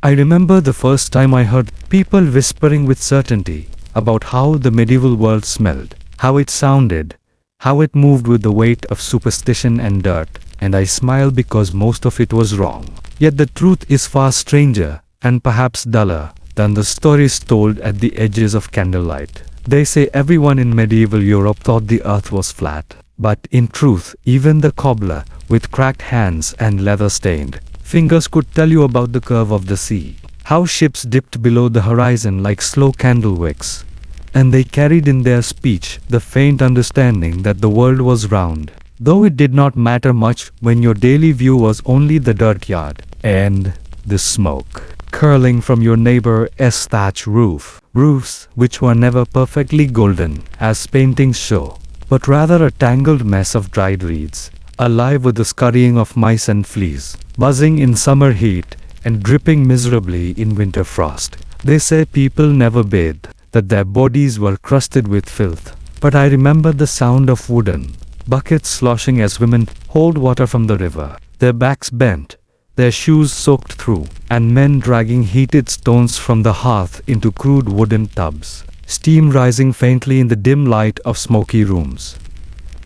I remember the first time I heard people whispering with certainty about how the medieval world smelled, how it sounded, how it moved with the weight of superstition and dirt, and I smiled because most of it was wrong. Yet the truth is far stranger, and perhaps duller, than the stories told at the edges of candlelight. They say everyone in medieval Europe thought the earth was flat. But in truth, even the cobbler, with cracked hands and leather-stained fingers could tell you about the curve of the sea, how ships dipped below the horizon like slow candle wicks, and they carried in their speech the faint understanding that the world was round, though it did not matter much when your daily view was only the dirt yard and the smoke curling from your neighbor's thatch roofs which were never perfectly golden, as paintings show, but rather a tangled mess of dried reeds, alive with the scurrying of mice and fleas, buzzing in summer heat and dripping miserably in winter frost. They say people never bathed, that their bodies were crusted with filth. But I remember the sound of wooden buckets sloshing as women hauled water from the river, their backs bent, their shoes soaked through, and men dragging heated stones from the hearth into crude wooden tubs, steam rising faintly in the dim light of smoky rooms.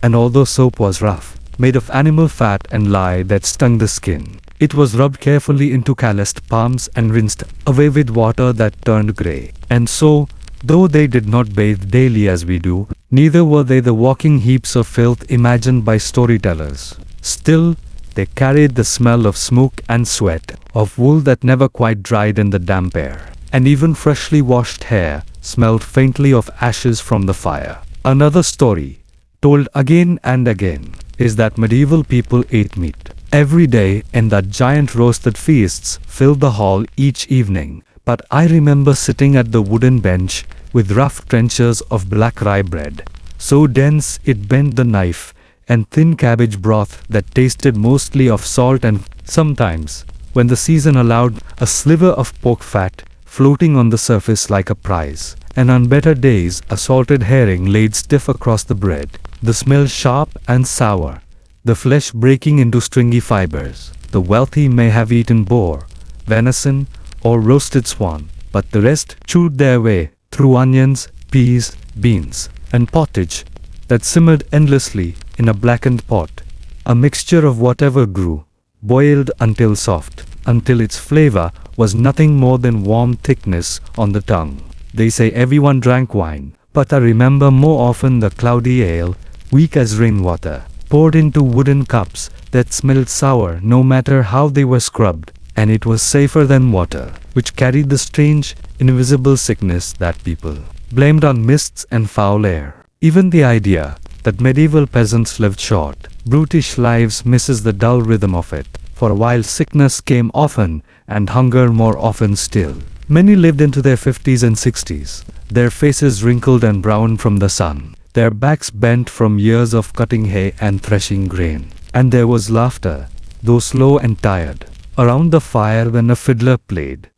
And although soap was rough, made of animal fat and lye that stung the skin, it was rubbed carefully into calloused palms and rinsed away with water that turned grey. And so, though they did not bathe daily as we do, neither were they the walking heaps of filth imagined by storytellers. Still, they carried the smell of smoke and sweat, of wool that never quite dried in the damp air, and even freshly washed hair smelled faintly of ashes from the fire. Another story, told again and again, is that medieval people ate meat every day and that giant roasted feasts filled the hall each evening. But I remember sitting at the wooden bench with rough trenchers of black rye bread, so dense it bent the knife, and thin cabbage broth that tasted mostly of salt and, sometimes, when the season allowed, a sliver of pork fat floating on the surface like a prize, and on better days a salted herring laid stiff across the bread, the smell sharp and sour, the flesh breaking into stringy fibers. The wealthy may have eaten boar, venison, or roasted swan, but the rest chewed their way through onions, peas, beans, and pottage that simmered endlessly in a blackened pot, a mixture of whatever grew, boiled until soft, until its flavor was nothing more than warm thickness on the tongue. They say everyone drank wine, but I remember more often the cloudy ale, weak as rainwater, poured into wooden cups that smelled sour no matter how they were scrubbed, and it was safer than water, which carried the strange, invisible sickness that people blamed on mists and foul air. Even the idea that medieval peasants lived short, brutish lives misses the dull rhythm of it. For a while sickness came often, and hunger more often still. Many lived into their 50s and 60s, their faces wrinkled and brown from the sun, their backs bent from years of cutting hay and threshing grain. And there was laughter, though slow and tired, around the fire when a fiddler played,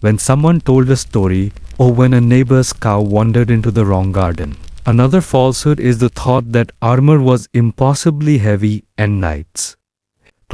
when someone told a story, or when a neighbor's cow wandered into the wrong garden. Another falsehood is the thought that armor was impossibly heavy and knights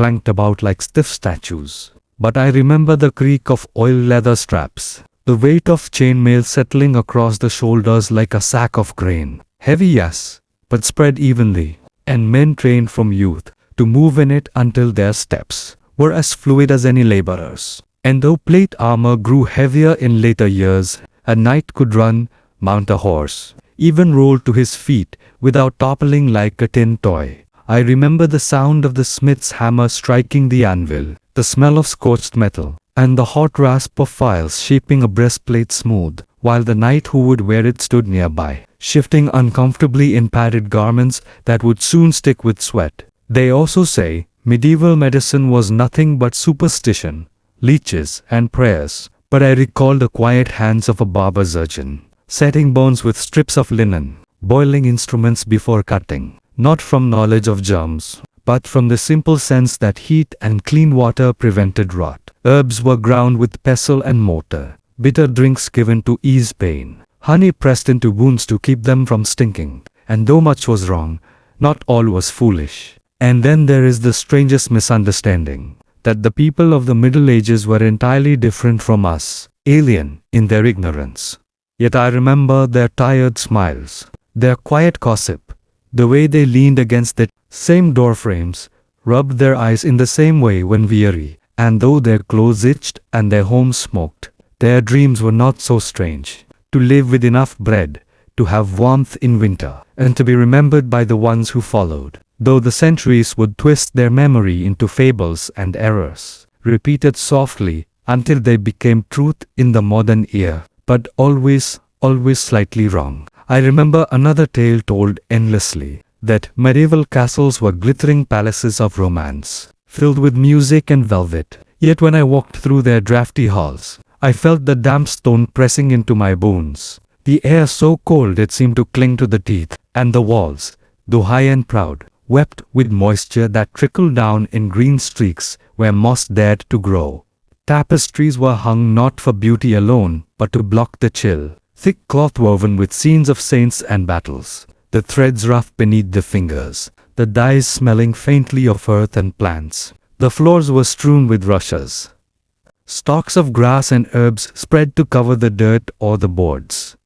clanked about like stiff statues. But I remember the creak of oiled leather straps, the weight of chainmail settling across the shoulders like a sack of grain. Heavy, yes, but spread evenly, and men trained from youth to move in it until their steps were as fluid as any laborers. And though plate armor grew heavier in later years, a knight could run, mount a horse, even roll to his feet without toppling like a tin toy. I remember the sound of the smith's hammer striking the anvil, the smell of scorched metal, and the hot rasp of files shaping a breastplate smooth, while the knight who would wear it stood nearby, shifting uncomfortably in padded garments that would soon stick with sweat. They also say medieval medicine was nothing but superstition, leeches, and prayers, but I recall the quiet hands of a barber's urchin, setting bones with strips of linen, boiling instruments before cutting, not from knowledge of germs, but from the simple sense that heat and clean water prevented rot. Herbs were ground with pestle and mortar, bitter drinks given to ease pain, honey pressed into wounds to keep them from stinking. And though much was wrong, not all was foolish. And then there is the strangest misunderstanding. that the people of the Middle Ages were entirely different from us, alien in their ignorance. Yet I remember their tired smiles, their quiet gossip, the way they leaned against the same door frames, rubbed their eyes in the same way when weary, and though their clothes itched and their homes smoked, their dreams were not so strange. To live with enough bread, to have warmth in winter, and to be remembered by the ones who followed, though the centuries would twist their memory into fables and errors, repeated softly until they became truth in the modern ear, but always slightly wrong. I remember another tale told endlessly, that medieval castles were glittering palaces of romance, filled with music and velvet. Yet when I walked through their drafty halls, I felt the damp stone pressing into my bones, the air so cold it seemed to cling to the teeth, and the walls, though high and proud, wept with moisture that trickled down in green streaks where moss dared to grow. Tapestries were hung not for beauty alone, but to block the chill, thick cloth woven with scenes of saints and battles, the threads rough beneath the fingers, the dyes smelling faintly of earth and plants. The floors were strewn with rushes. Stalks of grass and herbs spread to cover the dirt or the boards.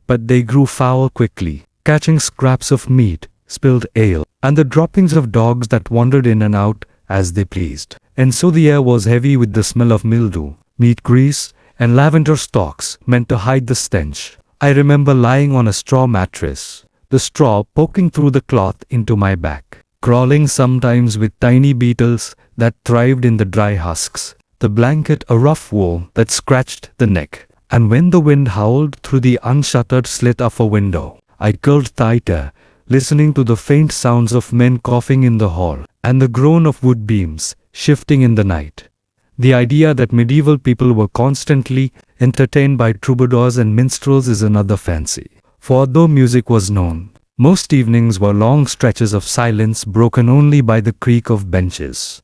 But they grew foul quickly, catching scraps of meat, spilled ale, and the droppings of dogs that wandered in and out as they pleased. And so the air was heavy with the smell of mildew, meat grease, and lavender stalks meant to hide the stench. I remember lying on a straw mattress, the straw poking through the cloth into my back, crawling sometimes with tiny beetles that thrived in the dry husks, the blanket a rough wool that scratched the neck, and when the wind howled through the unshuttered slit of a window, I curled tighter, listening to the faint sounds of men coughing in the hall, and the groan of wood beams shifting in the night. The idea that medieval people were constantly entertained by troubadours and minstrels is another fancy. For though music was known, most evenings were long stretches of silence broken only by the creak of benches,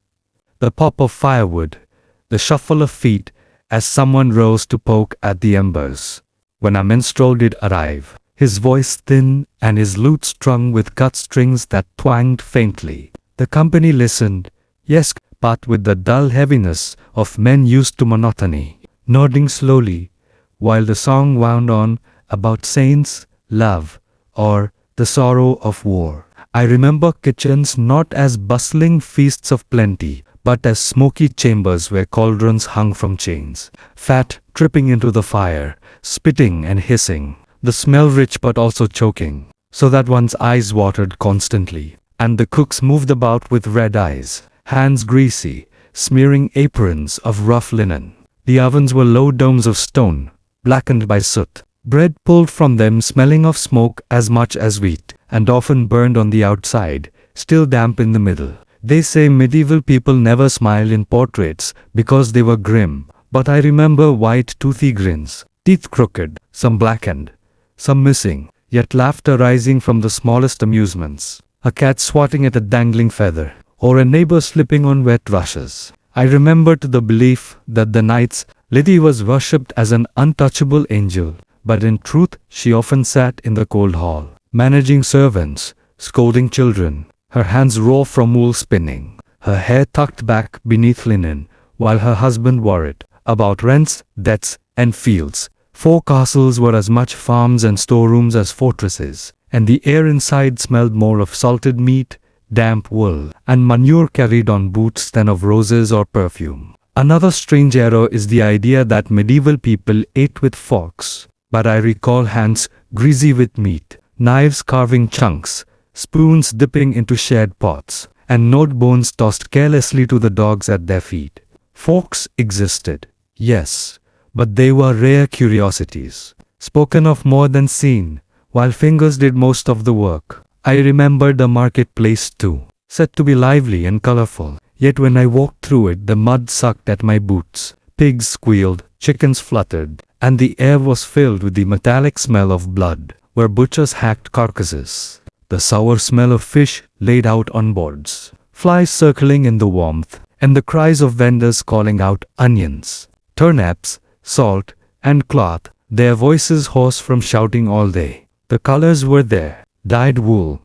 the pop of firewood, the shuffle of feet as someone rose to poke at the embers. When a minstrel did arrive, his voice thin and his lute strung with cut strings that twanged faintly, the company listened, yes, but with the dull heaviness of men used to monotony, nodding slowly, while the song wound on about saints, love, or the sorrow of war. I remember kitchens not as bustling feasts of plenty, but as smoky chambers where cauldrons hung from chains, fat dripping into the fire, spitting and hissing, the smell rich but also choking, so that one's eyes watered constantly, and the cooks moved about with red eyes, hands greasy, smearing aprons of rough linen. The ovens were low domes of stone, blackened by soot, bread pulled from them smelling of smoke as much as wheat, and often burned on the outside, still damp in the middle. They say medieval people never smiled in portraits because they were grim, but I remember white toothy grins, teeth crooked, some blackened, some missing, yet laughter rising from the smallest amusements, a cat swatting at a dangling feather, or a neighbor slipping on wet rushes. I remembered the belief that the Knight's Lady was worshipped as an untouchable angel, but in truth she often sat in the cold hall, managing servants, scolding children, her hands raw from wool spinning, her hair tucked back beneath linen, while her husband worried about rents, debts, and fields. Forecastles were as much farms and storerooms as fortresses, and the air inside smelled more of salted meat, damp wool, and manure carried on boots than of roses or perfume. Another strange error is the idea that medieval people ate with forks, but I recall hands greasy with meat, knives carving chunks, spoons dipping into shared pots, and gnawed bones tossed carelessly to the dogs at their feet. Forks existed, yes, but they were rare curiosities, spoken of more than seen, while fingers did most of the work. I remembered the marketplace too, said to be lively and colorful, yet when I walked through it the mud sucked at my boots, pigs squealed, chickens fluttered, and the air was filled with the metallic smell of blood, where butchers hacked carcasses, the sour smell of fish laid out on boards, flies circling in the warmth, and the cries of vendors calling out onions, turnips, salt, and cloth, their voices hoarse from shouting all day. The colors were there, dyed wool,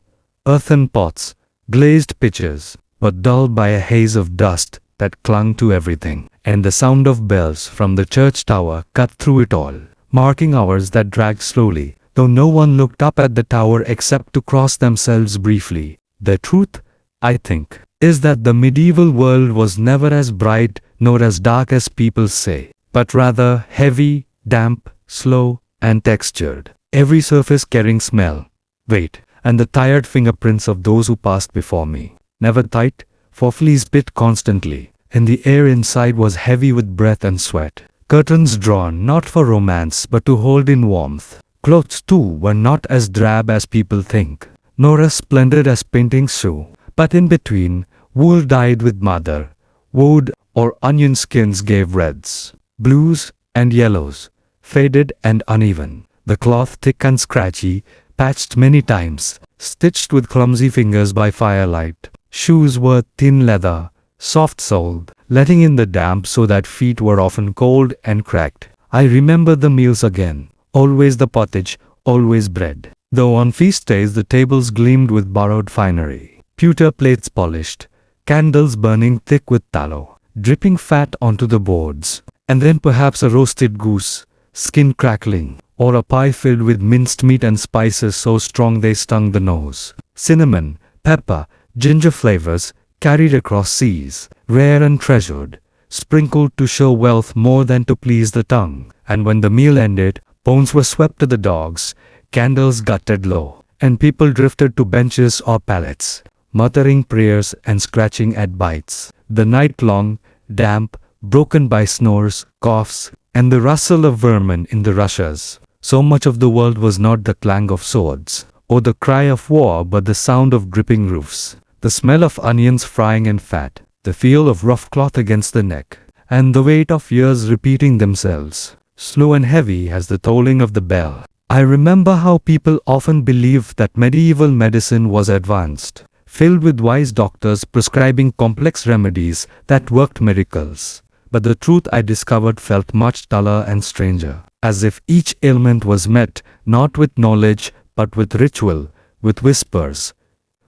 earthen pots, glazed pitchers, but dulled by a haze of dust, that clung to everything, and the sound of bells from the church tower cut through it all, marking hours that dragged slowly, though no one looked up at the tower except to cross themselves briefly. The truth, I think, is that the medieval world was never as bright nor as dark as people say, but rather heavy, damp, slow, and textured, every surface carrying smell, weight, and the tired fingerprints of those who passed before me. Never tight, for fleas bit constantly, and the air inside was heavy with breath and sweat. Curtains drawn not for romance but to hold in warmth. Clothes too were not as drab as people think, nor as splendid as paintings show, but in between, wool dyed with madder, wood or onion skins gave reds, blues, and yellows, faded and uneven, the cloth thick and scratchy, patched many times, stitched with clumsy fingers by firelight. Shoes were thin leather, soft-soled, letting in the damp so that feet were often cold and cracked. I remember the meals again, always the pottage, always bread, though on feast days the tables gleamed with borrowed finery, pewter plates polished, candles burning thick with tallow, dripping fat onto the boards, and then perhaps a roasted goose, skin crackling, or a pie filled with minced meat and spices so strong they stung the nose. Cinnamon, pepper, ginger flavors, carried across seas, rare and treasured, sprinkled to show wealth more than to please the tongue. And when the meal ended, bones were swept to the dogs, candles gutted low, and people drifted to benches or pallets, muttering prayers and scratching at bites. The night long, damp, broken by snores, coughs, and the rustle of vermin in the rushes. So much of the world was not the clang of swords, or the cry of war, but the sound of dripping roofs, the smell of onions frying in fat, the feel of rough cloth against the neck, and the weight of years repeating themselves, slow and heavy as the tolling of the bell. I remember how people often believed that medieval medicine was advanced, filled with wise doctors prescribing complex remedies that worked miracles. But the truth I discovered felt much duller and stranger, as if each ailment was met not with knowledge but with ritual, with whispers,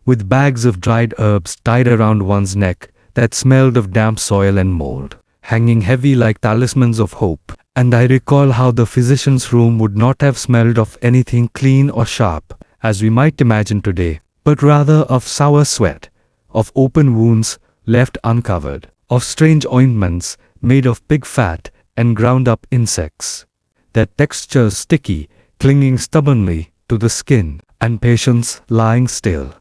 with bags of dried herbs tied around one's neck that smelled of damp soil and mold, hanging heavy like talismans of hope. And I recall how the physician's room would not have smelled of anything clean or sharp, as we might imagine today, but rather of sour sweat, of open wounds left uncovered, of strange ointments made of pig fat and ground up insects, their textures sticky, clinging stubbornly to the skin, and patients lying still,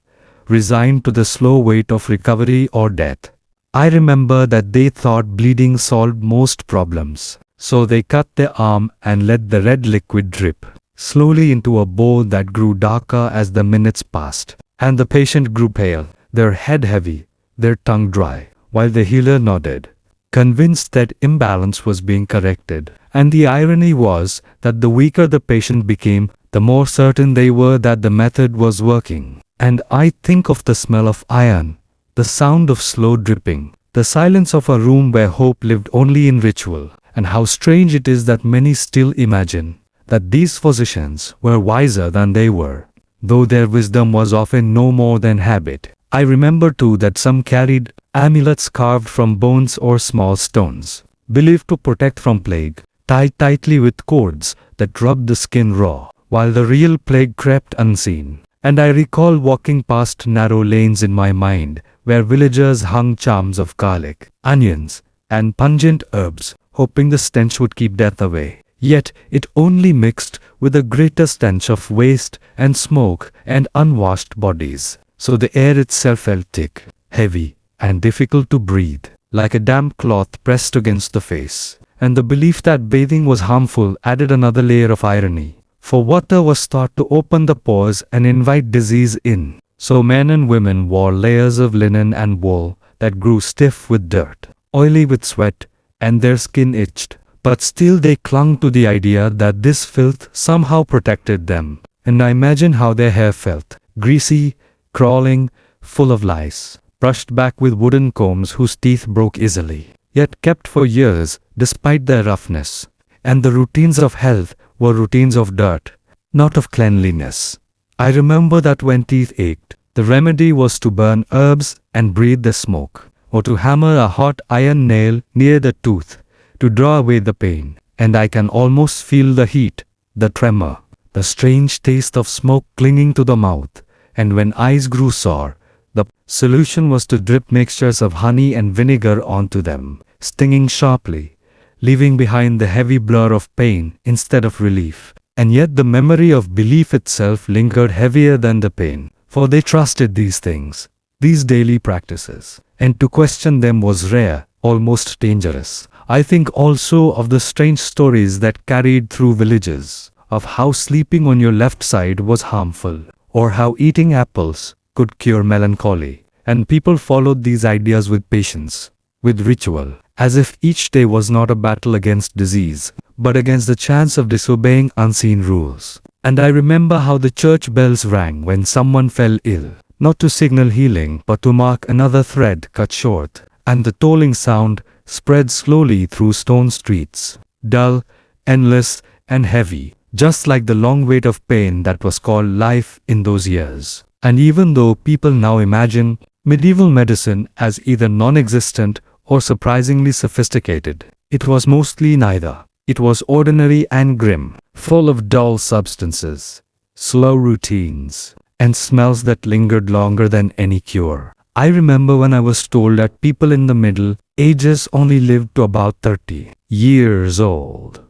resigned to the slow weight of recovery or death. I remember that they thought bleeding solved most problems, so they cut their arm and let the red liquid drip slowly into a bowl that grew darker as the minutes passed, and the patient grew pale, their head heavy, their tongue dry, while the healer nodded, convinced that imbalance was being corrected. And the irony was that the weaker the patient became, the more certain they were that the method was working. And I think of the smell of iron, the sound of slow dripping, the silence of a room where hope lived only in ritual, and how strange it is that many still imagine that these physicians were wiser than they were, though their wisdom was often no more than habit. I remember too that some carried amulets carved from bones or small stones, believed to protect from plague, tied tightly with cords that rubbed the skin raw, while the real plague crept unseen. And I recall walking past narrow lanes in my mind, where villagers hung charms of garlic, onions, and pungent herbs, hoping the stench would keep death away. Yet it only mixed with a greater stench of waste and smoke and unwashed bodies. So the air itself felt thick, heavy, and difficult to breathe, like a damp cloth pressed against the face. And the belief that bathing was harmful added another layer of irony, for water was thought to open the pores and invite disease in. So men and women wore layers of linen and wool that grew stiff with dirt, oily with sweat, and their skin itched. But still they clung to the idea that this filth somehow protected them. And I imagine how their hair felt, greasy, crawling, full of lice, brushed back with wooden combs whose teeth broke easily, yet kept for years despite their roughness. And the routines of health were routines of dirt, not of cleanliness. I remember that when teeth ached, the remedy was to burn herbs and breathe the smoke, or to hammer a hot iron nail near the tooth to draw away the pain. And I can almost feel the heat, the tremor, the strange taste of smoke clinging to the mouth. And when eyes grew sore, the solution was to drip mixtures of honey and vinegar onto them, stinging sharply, leaving behind the heavy blur of pain instead of relief. And yet the memory of belief itself lingered heavier than the pain, for they trusted these things, these daily practices, and to question them was rare, almost dangerous. I think also of the strange stories that carried through villages, of how sleeping on your left side was harmful, or how eating apples could cure melancholy, and people followed these ideas with patience, with ritual, as if each day was not a battle against disease, but against the chance of disobeying unseen rules. And I remember how the church bells rang when someone fell ill, not to signal healing but to mark another thread cut short, and the tolling sound spread slowly through stone streets, dull, endless, and heavy, just like the long weight of pain that was called life in those years. And even though people now imagine medieval medicine as either non-existent or surprisingly sophisticated, it was mostly neither. It was ordinary and grim, full of dull substances, slow routines, and smells that lingered longer than any cure. I remember when I was told that people in the Middle Ages only lived to about 30 years old,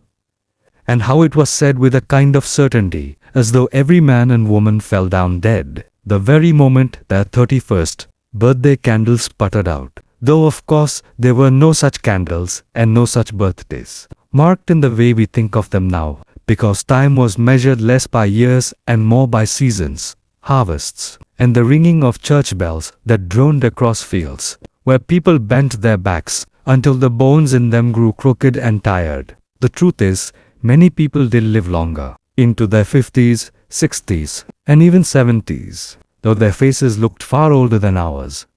and how it was said with a kind of certainty, as though every man and woman fell down dead the very moment their 31st birthday candles sputtered out. Though of course there were no such candles and no such birthdays, marked in the way we think of them now, because time was measured less by years and more by seasons, harvests, and the ringing of church bells that droned across fields, where people bent their backs until the bones in them grew crooked and tired. The truth is, many people did live longer, into their 50s, 60s, and even 70s, though their faces looked far older than ours,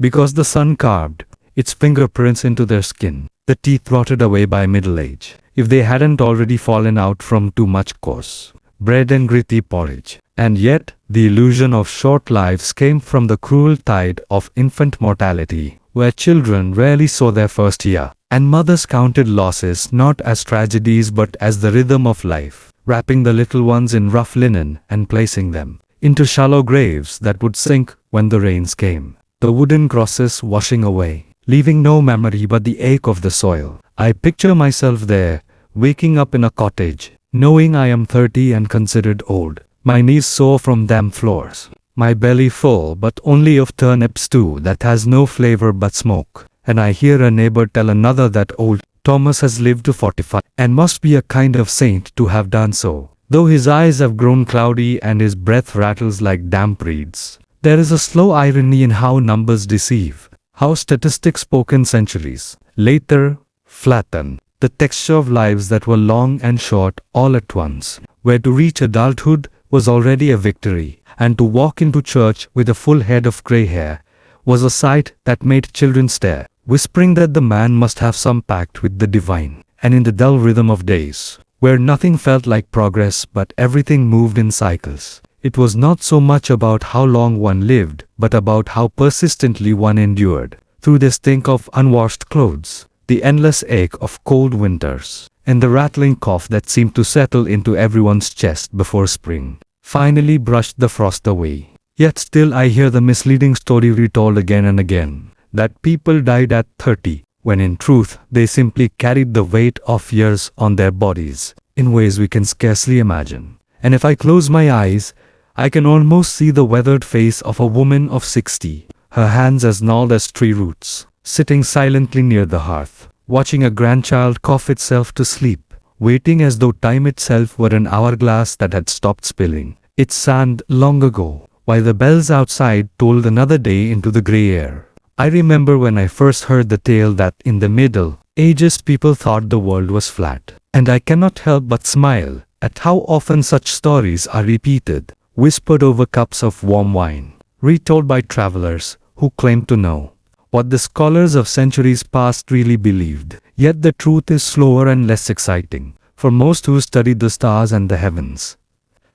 because the sun carved its fingerprints into their skin. The teeth rotted away by middle age, if they hadn't already fallen out from too much coarse bread and gritty porridge. And yet, the illusion of short lives came from the cruel tide of infant mortality, where children rarely saw their first year, and mothers counted losses not as tragedies but as the rhythm of life, wrapping the little ones in rough linen and placing them into shallow graves that would sink when the rains came, the wooden crosses washing away, leaving no memory but the ache of the soil. I picture myself there, waking up in a cottage, knowing I am 30 and considered old, my knees sore from damp floors, my belly full but only of turnip stew that has no flavor but smoke, and I hear a neighbor tell another that old Thomas has lived to 45 and must be a kind of saint to have done so, though his eyes have grown cloudy and his breath rattles like damp reeds. There is a slow irony in how numbers deceive, how statistics spoken centuries later flatten the texture of lives that were long and short all at once, where to reach adulthood was already a victory, and to walk into church with a full head of grey hair was a sight that made children stare, whispering that the man must have some pact with the divine. And in the dull rhythm of days, where nothing felt like progress but everything moved in cycles, it was not so much about how long one lived, but about how persistently one endured through the stink of unwashed clothes, the endless ache of cold winters, and the rattling cough that seemed to settle into everyone's chest before spring finally brushed the frost away. Yet still I hear the misleading story retold again and again, that people died at 30, when in truth they simply carried the weight of years on their bodies, in ways we can scarcely imagine. And if I close my eyes, I can almost see the weathered face of a woman of 60, her hands as gnarled as tree roots, sitting silently near the hearth, watching a grandchild cough itself to sleep, waiting as though time itself were an hourglass that had stopped spilling its sand long ago, while the bells outside tolled another day into the grey air. I remember when I first heard the tale that in the Middle Ages people thought the world was flat, and I cannot help but smile at how often such stories are repeated, whispered over cups of warm wine, retold by travelers who claim to know what the scholars of centuries past really believed. Yet the truth is slower and less exciting, for most who studied the stars and the heavens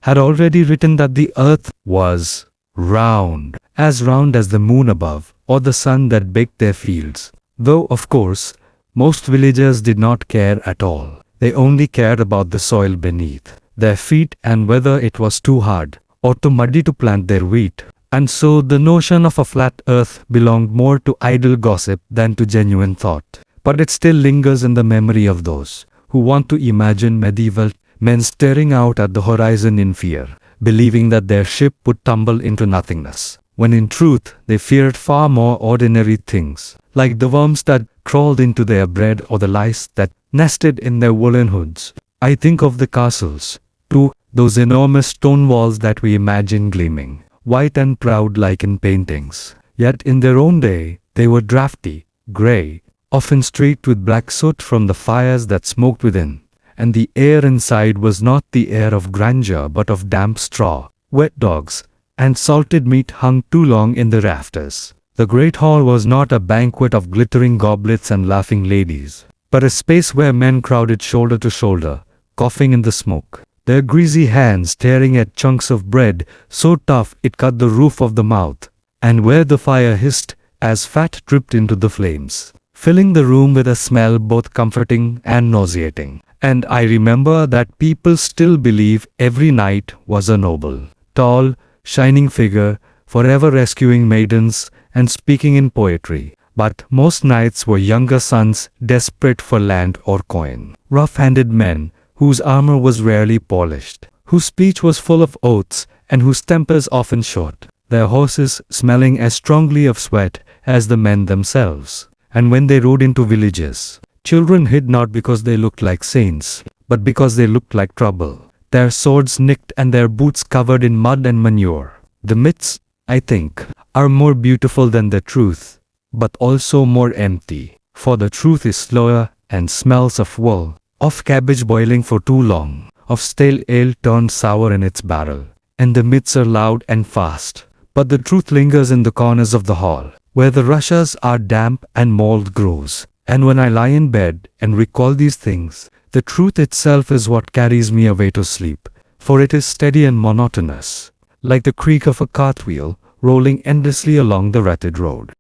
had already written that the earth was round as the moon above, or the sun that baked their fields. Though, of course, most villagers did not care at all. They only cared about the soil beneath their feet and whether it was too hard or too muddy to plant their wheat. And so the notion of a flat earth belonged more to idle gossip than to genuine thought. But it still lingers in the memory of those who want to imagine medieval men staring out at the horizon in fear, believing that their ship would tumble into nothingness, when in truth they feared far more ordinary things, like the worms that crawled into their bread or the lice that nested in their woolen hoods. I think of the castles, too, those enormous stone walls that we imagine gleaming, white and proud like in paintings. Yet in their own day, they were drafty, grey, often streaked with black soot from the fires that smoked within, and the air inside was not the air of grandeur but of damp straw, wet dogs, and salted meat hung too long in the rafters. The great hall was not a banquet of glittering goblets and laughing ladies, but a space where men crowded shoulder to shoulder, coughing in the smoke, their greasy hands tearing at chunks of bread so tough it cut the roof of the mouth, and where the fire hissed as fat dripped into the flames, filling the room with a smell both comforting and nauseating. And I remember that people still believe every knight was a noble, tall, shining figure, forever rescuing maidens and speaking in poetry. But most knights were younger sons desperate for land or coin, rough-handed men whose armor was rarely polished, whose speech was full of oaths and whose tempers often short, their horses smelling as strongly of sweat as the men themselves. And when they rode into villages, children hid not because they looked like saints, but because they looked like trouble, their swords nicked and their boots covered in mud and manure. The myths, I think, are more beautiful than the truth, but also more empty, for the truth is slower and smells of wool, of cabbage boiling for too long, of stale ale turned sour in its barrel. And the myths are loud and fast, but the truth lingers in the corners of the hall, where the rushes are damp and mold grows. And when I lie in bed and recall these things, the truth itself is what carries me away to sleep, for it is steady and monotonous, like the creak of a cartwheel rolling endlessly along the rutted road.